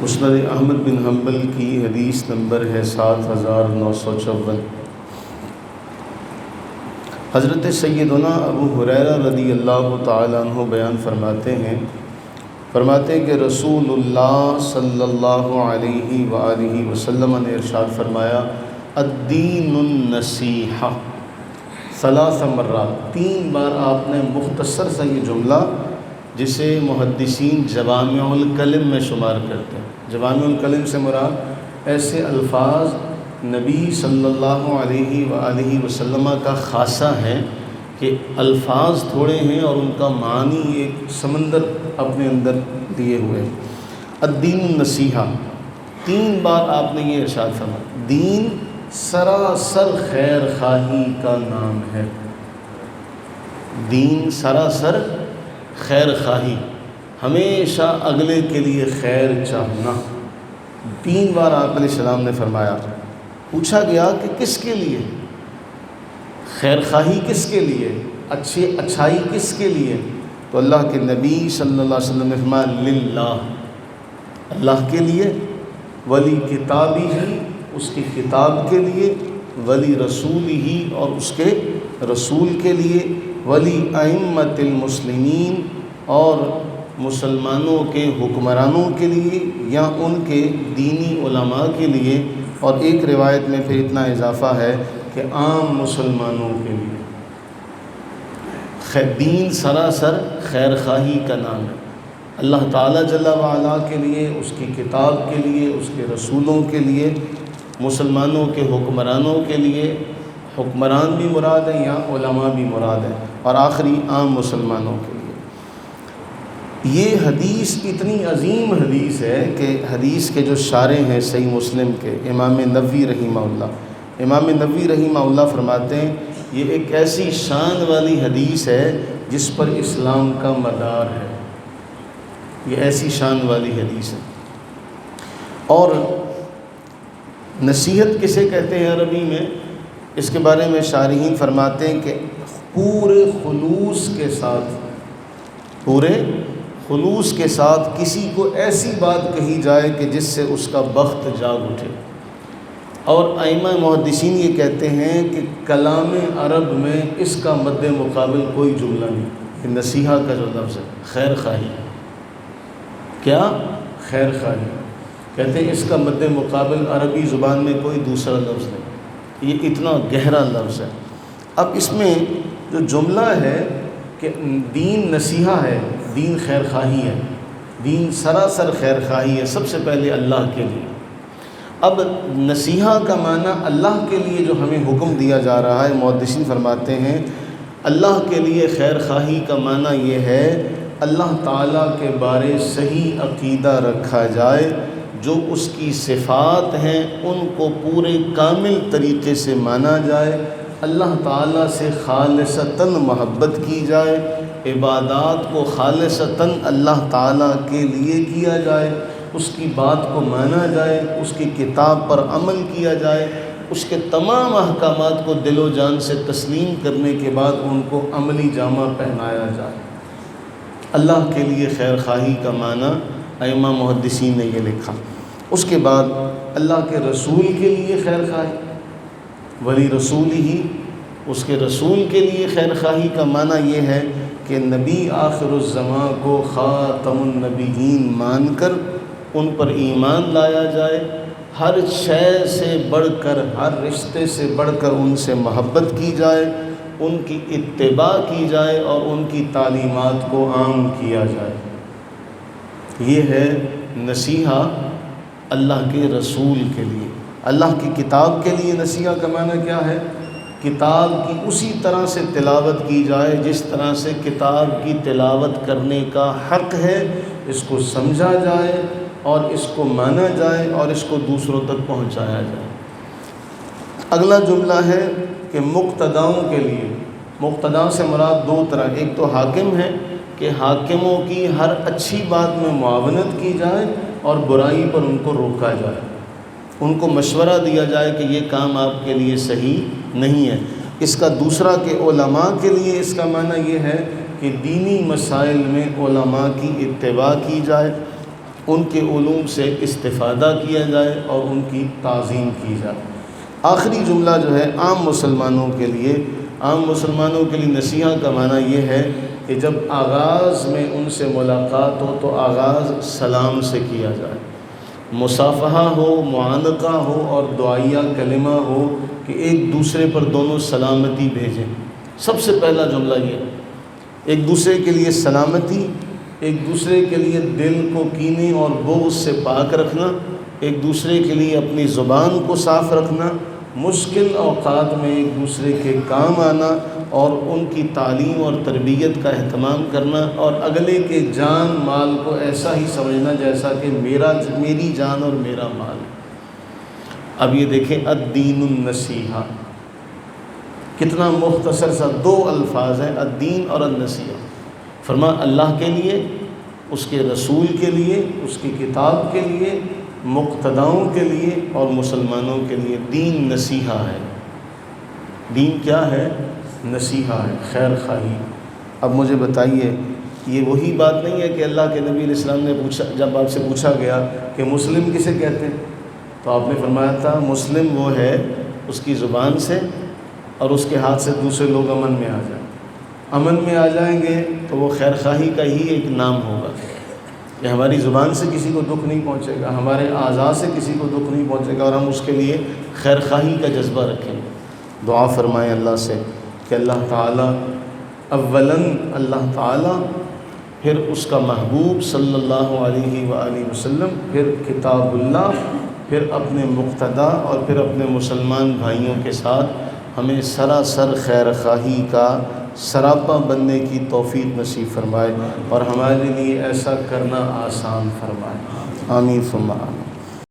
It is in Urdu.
مسند احمد بن حنبل کی حدیث نمبر ہے 7954۔ حضرت سیدنا ابو ہریرہ رضی اللہ تعالیٰ عنہ بیان فرماتے ہیں کہ رسول اللہ صلی اللہ علیہ وآلہ وسلم نے ارشاد فرمایا الدین النصیحہ ثلاث مرات، 3 بار آپ نے مختصر سا یہ جملہ جسے محدثین جوامع الکلم میں شمار کرتے ہیں۔ جوامع الکلم سے مراد ایسے الفاظ نبی صلی اللہ علیہ وآلہ وسلم کا خاصہ ہے کہ الفاظ تھوڑے ہیں اور ان کا معنی ایک سمندر اپنے اندر لیے ہوئے۔ الدین النصیحہ، 3 بار آپ نے یہ ارشاد فرمایا۔ دین سراسر خیر خواہی کا نام ہے۔ دین سراسر خیر خواہی، ہمیشہ اگلے کے لیے خیر چاہنا۔ 3 بار آپ علیہ السلام نے فرمایا۔ پوچھا گیا کہ کس کے لیے؟ خیر خواہی کس کے لیے؟ اچھائی کس کے لیے؟ تو اللہ کے نبی صلی اللہ علیہ وسلم نے فرمایا للہ، اللہ کے لیے، ولی کتابی ہی، اس کی کتاب کے لیے، ولی رسول ہی، اور اس کے رسول کے لیے، ولی ائمۃ المسلمین، اور مسلمانوں کے حکمرانوں کے لیے یا ان کے دینی علماء کے لیے، اور ایک روایت میں پھر اتنا اضافہ ہے کہ عام مسلمانوں کے لیے۔ دین سراسر خیر خواہی کا نام ہے۔ اللہ تعالیٰ جل وعلا کے لیے، اس کی کتاب کے لیے، اس کے رسولوں کے لیے، مسلمانوں کے حکمرانوں کے لیے، حکمران بھی مراد ہیں یا علماء بھی مراد ہیں، اور آخری عام مسلمانوں کے لیے۔ یہ حدیث اتنی عظیم حدیث ہے کہ حدیث کے جو شارح ہیں صحیح مسلم کے امام نووی رحمہ اللہ فرماتے ہیں یہ ایک ایسی شان والی حدیث ہے جس پر اسلام کا مدار ہے۔ یہ ایسی شان والی حدیث ہے۔ اور نصیحت کسے کہتے ہیں عربی میں؟ اس کے بارے میں شارحین فرماتے ہیں کہ پورے خلوص کے ساتھ کسی کو ایسی بات کہی جائے کہ جس سے اس کا بخت جاگ اٹھے۔ اور ائمہ محدثین یہ کہتے ہیں کہ کلام عرب میں اس کا مد مقابل کوئی جملہ نہیں۔ کہ نصیحہ کا جو لفظ ہے خیر خواہی، کیا؟ خیر خواہی، کہتے ہیں اس کا مد مقابل عربی زبان میں کوئی دوسرا لفظ نہیں۔ یہ اتنا گہرا لفظ ہے۔ اب اس میں جو جملہ ہے کہ دین نصیحہ ہے، دین خیر خواہی ہے، دین سراسر خیر خواہی ہے، سب سے پہلے اللہ کے لیے۔ اب نصیحہ کا معنی اللہ کے لیے جو ہمیں حکم دیا جا رہا ہے، محدثین فرماتے ہیں اللہ کے لیے خیر خواہی کا معنی یہ ہے اللہ تعالیٰ کے بارے صحیح عقیدہ رکھا جائے، جو اس کی صفات ہیں ان کو پورے کامل طریقے سے مانا جائے، اللہ تعالیٰ سے خالصتاً محبت کی جائے، عبادات کو خالصتاً اللہ تعالیٰ کے لیے کیا جائے، اس کی بات کو مانا جائے، اس کی کتاب پر عمل کیا جائے، اس کے تمام احکامات کو دل و جان سے تسلیم کرنے کے بعد ان کو عملی جامہ پہنایا جائے۔ اللہ کے لیے خیر خواہی کا معنی ائمہ محدثین نے یہ لکھا۔ اس کے بعد اللہ کے رسول کے لیے خیر خواہی، ولی رسول ہی، اس کے رسول کے لیے خیر خواہی کا معنی یہ ہے کہ نبی آخر الزمان کو خاتم النبیین مان کر ان پر ایمان لایا جائے، ہر شے سے بڑھ کر، ہر رشتے سے بڑھ کر ان سے محبت کی جائے، ان کی اتباع کی جائے اور ان کی تعلیمات کو عام کیا جائے۔ یہ ہے نصیحہ اللہ کے رسول کے لیے۔ اللہ کی کتاب کے لیے نصیحہ کا معنی کیا ہے؟ کتاب کی اسی طرح سے تلاوت کی جائے جس طرح سے کتاب کی تلاوت کرنے کا حق ہے، اس کو سمجھا جائے اور اس کو مانا جائے اور اس کو دوسروں تک پہنچایا جائے۔ اگلا جملہ ہے کہ مقتداؤں کے لیے، مقتدا سے مراد 2 طرح، ایک تو حاکم ہے کہ حاکموں کی ہر اچھی بات میں معاونت کی جائے اور برائی پر ان کو روکا جائے، ان کو مشورہ دیا جائے کہ یہ کام آپ کے لیے صحیح نہیں ہے۔ اس کا دوسرا کہ علماء کے لیے اس کا معنی یہ ہے کہ دینی مسائل میں علماء کی اتباع کی جائے، ان کے علوم سے استفادہ کیا جائے اور ان کی تعظیم کی جائے۔ آخری جملہ جو ہے عام مسلمانوں کے لیے نصیحت کا معنی یہ ہے کہ جب آغاز میں ان سے ملاقات ہو تو آغاز سلام سے کیا جائے، مصافحہ ہو، معانقہ ہو اور دعائیہ کلمہ ہو کہ ایک دوسرے پر دونوں سلامتی بھیجیں۔ سب سے پہلا جملہ یہ، ایک دوسرے کے لیے سلامتی، ایک دوسرے کے لیے دل کو کینے اور بغض سے پاک رکھنا، ایک دوسرے کے لیے اپنی زبان کو صاف رکھنا، مشکل اوقات میں ایک دوسرے کے کام آنا اور ان کی تعلیم اور تربیت کا اہتمام کرنا، اور اگلے کے جان مال کو ایسا ہی سمجھنا جیسا کہ میری جان اور میرا مال۔ اب یہ دیکھیں الدین النصیحہ، کتنا مختصر سا دو الفاظ ہیں، الدین اور النصیحہ۔ فرما اللہ کے لیے، اس کے رسول کے لیے، اس کی کتاب کے لیے، مقتداؤں کے لیے اور مسلمانوں کے لیے دین نصیحہ ہے۔ دین کیا ہے؟ نصیحہ ہے، خیر خواہی۔ اب مجھے بتائیے، یہ وہی بات نہیں ہے کہ اللہ کے نبی علیہ السلام نے پوچھا، جب آپ سے پوچھا گیا کہ مسلم کسے کہتے ہیں تو آپ نے فرمایا تھا مسلم وہ ہے اس کی زبان سے اور اس کے ہاتھ سے دوسرے لوگ امن میں آ جائیں۔ امن میں آ جائیں گے تو وہ خیر خواہی کا ہی ایک نام ہوگا کہ ہماری زبان سے کسی کو دکھ نہیں پہنچے گا، ہمارے اعضاء سے کسی کو دکھ نہیں پہنچے گا، اور ہم اس کے لیے خیر خواہی کا جذبہ رکھیں گے۔ دعا فرمائیں اللہ سے کہ اللہ تعالیٰ اولاً اللہ تعالیٰ، پھر اس کا محبوب صلی اللہ علیہ وآلہ وسلم، پھر کتاب اللہ، پھر اپنے مقتدا اور پھر اپنے مسلمان بھائیوں کے ساتھ ہمیں سراسر خیر خواہی کا سراپا بننے کی توفیق نصیب فرمائے اور ہمارے لیے ایسا کرنا آسان فرمائے۔ آمین ثم آمین۔